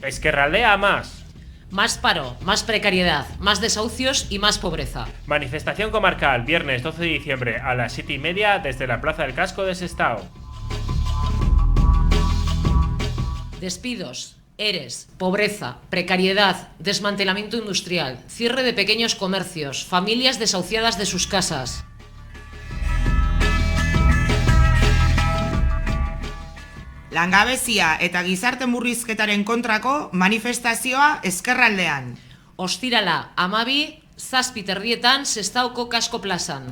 Ezkerraldea a más. Más paro, más precariedad, más desahucios y más pobreza. Manifestación comarcal, viernes 12 de diciembre a las 7:30 desde la Plaza del Casco de Sestao. Despidos, ERES, pobreza, precariedad, desmantelamiento industrial, cierre de pequeños comercios, familias desahuciadas de sus casas. Langabezia eta gizarte murrizketaren kontrako manifestazioa Ezkerraldean. Ostirala, 12, 7:30 Sestaoko Kasko plazan.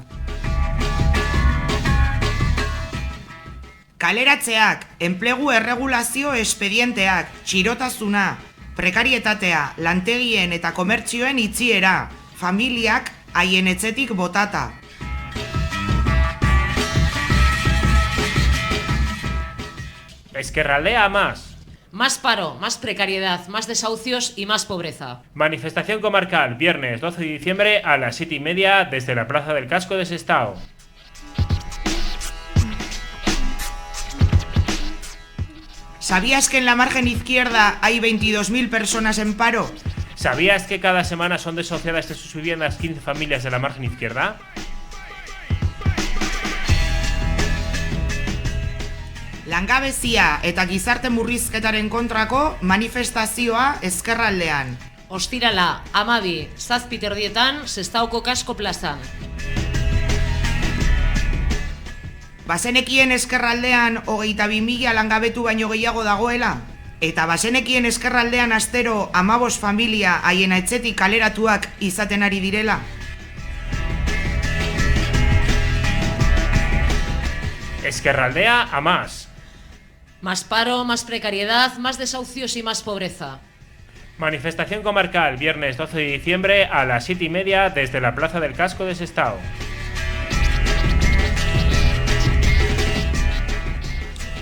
Kaleratzeak, enplegu erregulazio espedienteak, txirotasuna, prekarietatea, lantegien eta komertzioen itxiera, familiak haien etxetik botata. Ezkerraldea a más. Más paro, más precariedad, más desahucios y más pobreza. Manifestación comarcal, viernes 12 de diciembre a las 7:30 desde la Plaza del Casco de Sestao. ¿Sabías que en la margen izquierda hay 22.000 personas en paro? ¿Sabías que cada semana son desahuciadas de sus viviendas 15 familias de la margen izquierda? Langabezia eta gizarte murrizketaren kontrako manifestazioa Ezkerraldean. Ostirala, 12, 7:30 Sestaoko Kasko plazan. Bazenekien Ezkerraldean 22.000 langabetu baino gehiago dagoela? Eta bazenekien Ezkerraldean astero 15 familia haien etxetik kaleratuak izaten ari direla? Ezkerraldea a más. Más paro, más precariedad, más desahucios y más pobreza. Manifestación comarcal, viernes 12 de diciembre a las 7:30 desde la Plaza del Casco de Sestao.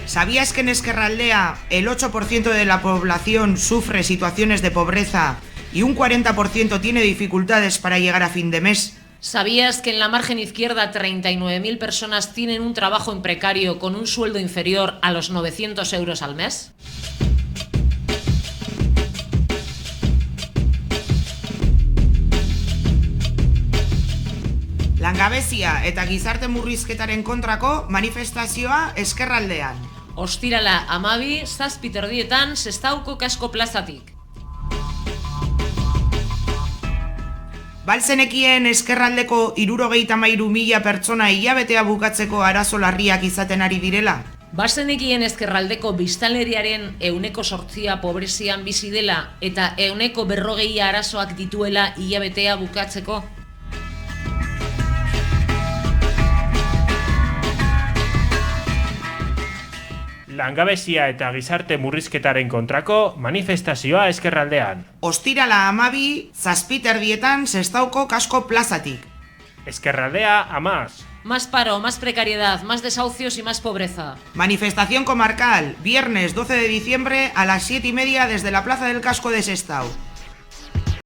¿Sabías que en Ezkerraldea el 8% de la población sufre situaciones de pobreza y un 40% tiene dificultades para llegar a fin de mes? ¿Sabías que en la margen izquierda 39.000 personas tienen un trabajo en precario con un sueldo inferior a los 900 euros al mes? Langabezia eta gizarte murrizketaren kontrako manifestazioa Ezkerraldean. Ostirala, 12, 7:30 Sestaoko Kasko plazatik. Balzenekien Ezkerraldeko 73.000 pertsona hilabetea bukatzeko arazo larriak izaten ari direla? Bazenekien Ezkerraldeko biztanleriaren 8% pobrezian bizi dela eta 40% arazoak dituela hilabetea bukatzeko? Langabezia eta gizarte murrizketaren kontrako manifestazioa Ezkerraldean. Ostirala 12, 7:30 Sestaoko Kasko plazatik. Ezkerraldea a más. Más paro, más precariedad, más desahucios y más pobreza. Manifestación comarcal, viernes 12 de diciembre a las 7:30 desde la Plaza del Casco de Sestao.